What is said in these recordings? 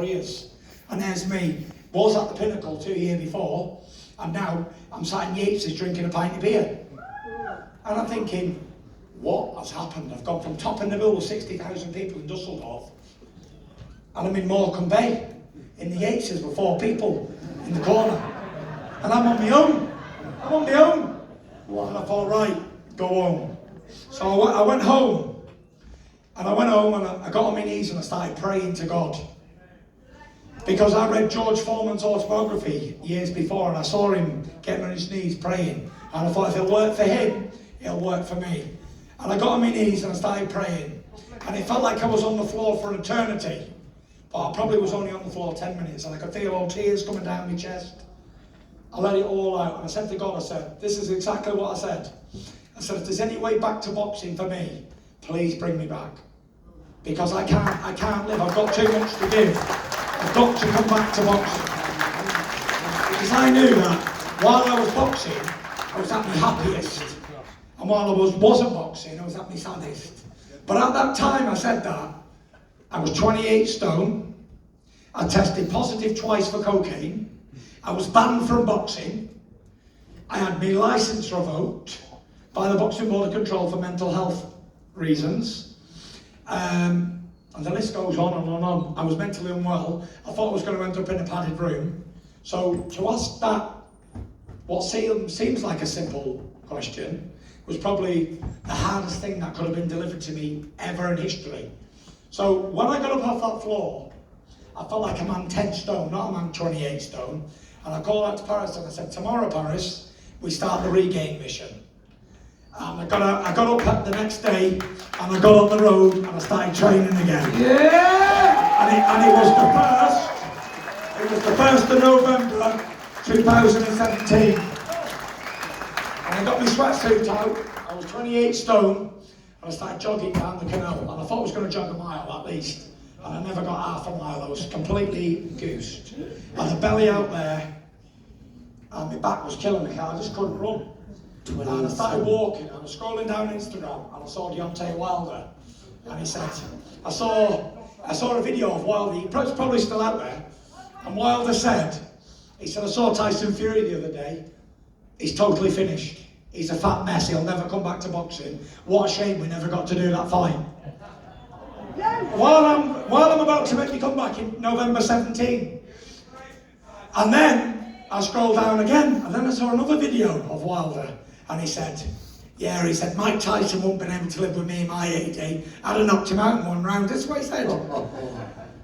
careers. And there's me, was at the pinnacle 2 years before, and now I'm sat in Yates's drinking a pint of beer. And I'm thinking, what has happened? I've gone from top in the bill with 60,000 people in Dusseldorf, and I'm in Morecambe Bay, in the Yates's with 4 people in the corner. And I'm on my own. I'm on my own. Wow. And I thought, right, go home. So I went home. And I went home and I got on my knees and I started praying to God. Because I read George Foreman's autobiography years before, and I saw him getting on his knees praying. And I thought, if it'll work for him, it'll work for me. And I got on my knees and I started praying. And it felt like I was on the floor for eternity. But I probably was only on the floor 10 minutes, and I could feel all tears coming down my chest. I let it all out, and I said to God, I said, this is exactly what I said. I said, if there's any way back to boxing for me, please bring me back. Because I can't live, I've got too much to give. I've got to come back to boxing. Because I knew that while I was boxing, I was at my happiest. And while I wasn't boxing, I was at my saddest. But at that time I said that, I was 28 stone, I tested positive twice for cocaine, I was banned from boxing, I had my licence revoked by the Boxing Board of Control for mental health reasons. And the list goes on and on and on. I was mentally unwell. I thought I was going to end up in a padded room. So to ask that, what seems like a simple question, was probably the hardest thing that could have been delivered to me ever in history. So when I got up off that floor, I felt like a man 10 stone, not a man 28 stone. And I called out to Paris and I said, tomorrow, Paris, we start the regain mission. And I got up the next day and I got on the road and I started training again. Yeah! And it was the 1st of November 2017. And I got my sweatsuit out, I was 28 stone, and I started jogging down the canal. And I thought I was going to jog a mile at least. And I never got half a mile, I was completely goosed. I had a belly out there, and my back was killing me, I just couldn't run. And I started walking, and I was scrolling down Instagram, and I saw Deontay Wilder. And he said, I saw a video of Wilder, it's probably still out there. And Wilder said, I saw Tyson Fury the other day, he's totally finished. He's a fat mess, he'll never come back to boxing. What a shame we never got to do that fight. While I'm about to make me come back in November 17. And then I scrolled down again, and then I saw another video of Wilder. And he said, Mike Tyson wouldn't been able to live with me in my heyday. I'd have knocked him out in one round. That's what he said.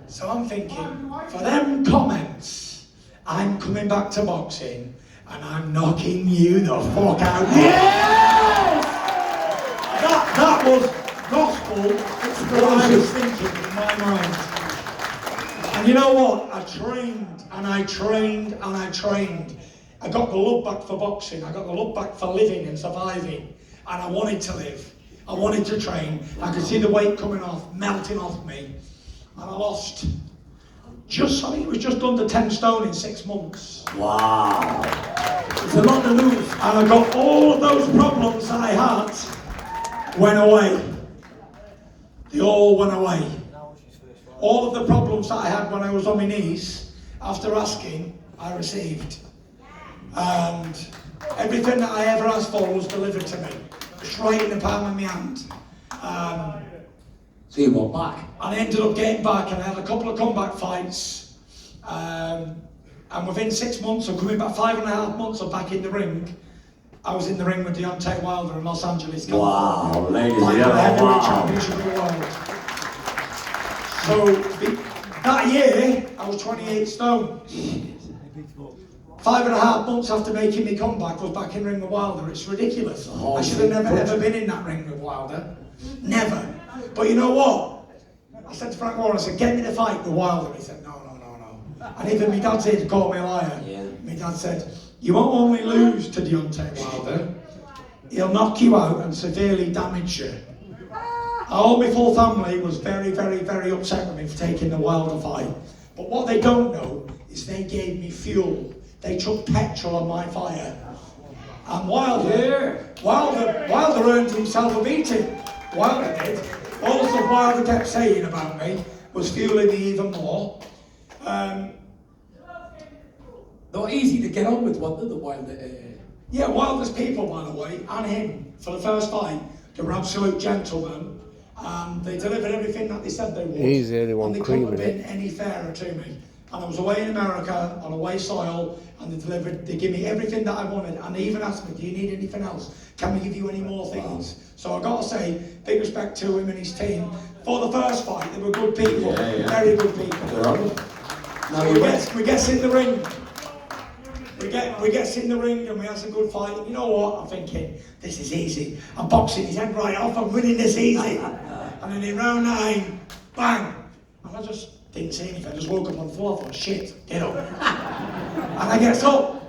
So I'm thinking, for them comments, I'm coming back to boxing and I'm knocking you the fuck out. Yes! That was gospel. It's what I was thinking in my mind. And you know what? I trained and I trained and I trained. I got the love back for boxing, I got the love back for living and surviving, and I wanted to live, I wanted to train. I could see the weight coming off, melting off me, and I lost I think it was just under 10 stone in 6 months. Wow, it's a lot to lose. And I got all of those problems that I had went away. They all went away. All of the problems that I had when I was on my knees, after asking, I received. And everything that I ever asked for was delivered to me. Straight in the palm of my hand. So you went back? And I ended up getting back, and I had a couple of comeback fights. And within 6 months of coming back, 5.5 months of back in the ring, I was in the ring with Deontay Wilder in Los Angeles. Wow, ladies and gentlemen. Heavyweight wow. championship of the world. So that year, I was 28 stone. 5.5 months after making me comeback, was back in ring with Wilder. It's ridiculous. I should have never ever been in that ring with Wilder. Never. But you know what? I said to Frank Warren, I said, get me to fight with Wilder. He said, no. And even my dad said to call me a liar. Yeah. My dad said, you won't only lose to Deontay Wilder, he'll knock you out and severely damage you. All my full family was very, very, very upset with me for taking the Wilder fight. But what they don't know is they gave me fuel. They took petrol on my fire. And Wilder earned himself a beating. Wilder did. All the stuff Wilder kept saying about me was fueling me even more. Not easy to get on with, wasn't it, the wild? Yeah, wildest people, by the way, and him, for the first fight, they were absolute gentlemen, and they delivered everything that they said they would. He's the only one and they couldn't have creaming been any fairer to me. And I was away in America, on away soil, and they gave me everything that I wanted, and they even asked me, do you need anything else? Can we give you any more things? So I got to say, big respect to him and his team. For the first fight, they were good people, very good people. Now We get in the ring. We get in the ring and we have a good fight. And you know what? I'm thinking, this is easy. I'm boxing his head right off. I'm winning this easy. And then in round 9, bang! And I just didn't say anything. I just woke up on the floor. I thought, shit, get up. And I gets up.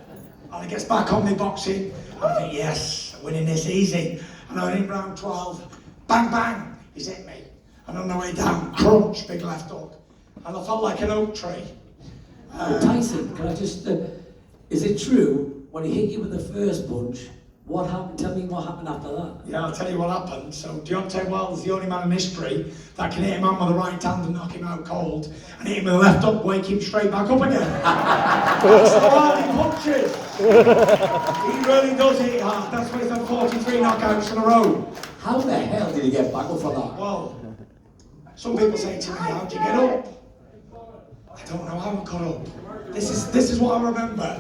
And I gets back on my boxing. And I think, yes, I'm winning this easy. And I went in round 12. Bang, bang! He's hit me. And on the way down, crunch, big left hook. And I felt like an oak tree. Tyson, can I just... is it true, when he hit you with the first punch, what happened? Tell me what happened after that. Yeah, I'll tell you what happened. So Deontay Wilder's the only man in history that can hit a man with the right hand and knock him out cold, and hit him with the left up, wake him straight back up again. That's how hard he punches. He really does hit hard. That's why he's done 43 knockouts in a row. How the hell did he get back up for that? Well, some people say to me, how'd you get up? I don't know how I got up. This is what I remember. I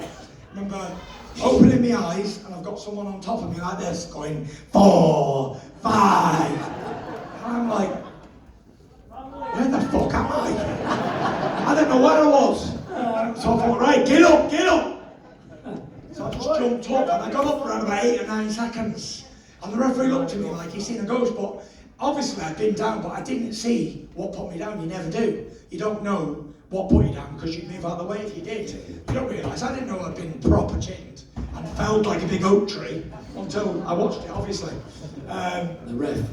remember opening my eyes and I've got someone on top of me like this going 4, 5. And I'm like, where the fuck am I? I don't know where I was. So I thought, right, get up, get up. So I just jumped up and I got up around about 8 or 9 seconds. And the referee looked at me like he'd seen a ghost, but obviously I'd been down, but I didn't see what put me down. You never do. You don't know what put you down because you'd move out of the way if you did. You don't realise. I didn't know I'd been proper chinned and felled like a big oak tree until I watched it, obviously.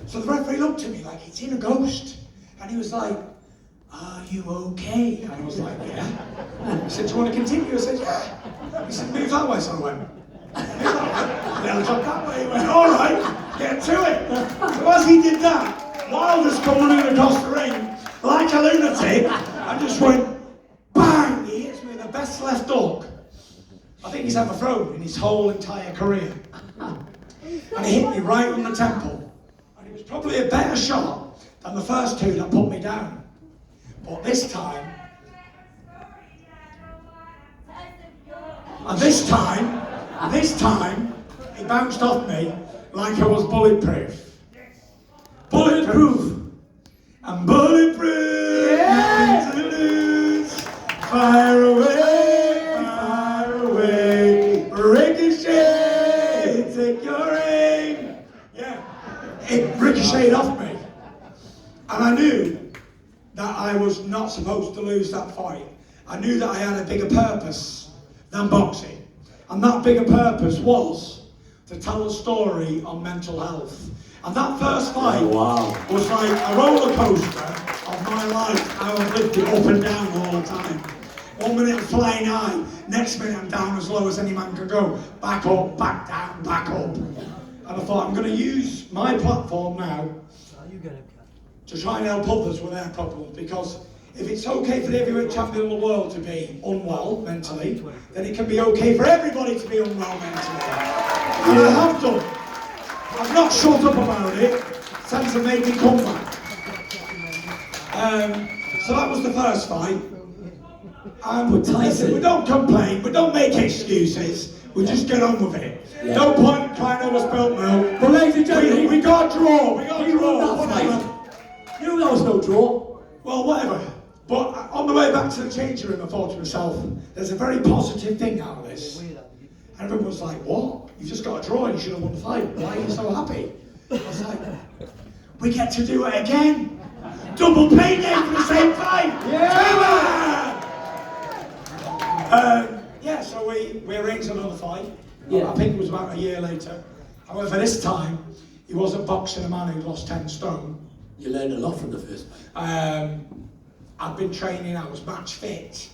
So the referee looked at me like he'd seen a ghost. And he was like, are you okay? And I was like, yeah. He said, do you want to continue? I said, yeah. He said, move that way. So I went, move that way. And then I dropped that way. He went, all right, get to it. So as he did that, Wilder's come running across the ring like a lunatic. I just went, bang! He hits me with the best left hook I think he's ever thrown in his whole entire career. And he hit me right on the temple. And it was probably a better shot than the first 2 that put me down. But this time, this time, he bounced off me like I was bulletproof. Bulletproof! I'm bulletproof! Yes! Nothing to lose! Fire away, ricochet, take your aim! Yeah, it ricocheted off me. And I knew that I was not supposed to lose that fight. I knew that I had a bigger purpose than boxing. And that bigger purpose was to tell a story on mental health. And that first fight was like a roller coaster of my life. I was lifted up and down all the time. 1 minute I'm flying high, next minute I'm down as low as any man could go. Back up, back down, back up. And I thought, I'm going to use my platform now to try and help others with their problems, because if it's okay for the heavyweight champion of the world to be unwell mentally, then it can be okay for everybody to be unwell mentally. And I have done. I've not shut up about it since it made me come back. So that was the first fight. And Tyson, we don't complain, we don't make excuses, we just get on with it. Yeah. No point trying to overspill milk. But ladies and gentlemen, we got a draw, whatever. You know there was no draw. Well, whatever. But on the way back to the changing room, I thought to myself, there's a very positive thing out of this. And everyone was like, what? You've just got a draw and you should have won the fight. Why are you so happy? I was like, we get to do it again. Double payday for the same fight. Yeah! So we arranged another fight. Yeah. I think it was about a year later. However, this time, he wasn't boxing a man who'd lost 10 stone. You learned a lot from the first fight. I'd been training, I was match fit.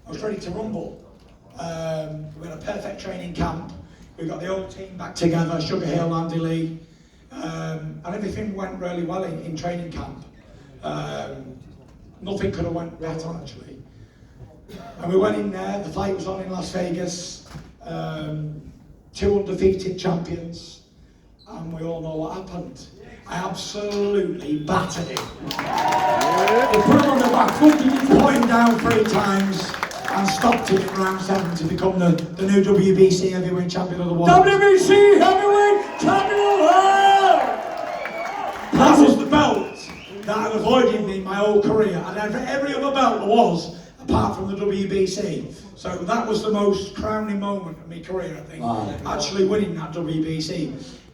I was ready to rumble. We had a perfect training camp. We got the old team back together, Sugar Hill, Andy Lee. And everything went really well in training camp. Nothing could have went better, actually. And we went in there, the fight was on in Las Vegas, 2 undefeated champions, and we all know what happened. I absolutely battered him. They put him on the back foot, put him down 3 times, and stopped him in round 7 to become the new WBC heavyweight champion of the world. WBC heavyweight champion of the world! That was the belt that had avoided me my whole career. And every other belt there was, apart from the WBC. So that was the most crowning moment of my career, I think. Wow. Actually winning that WBC.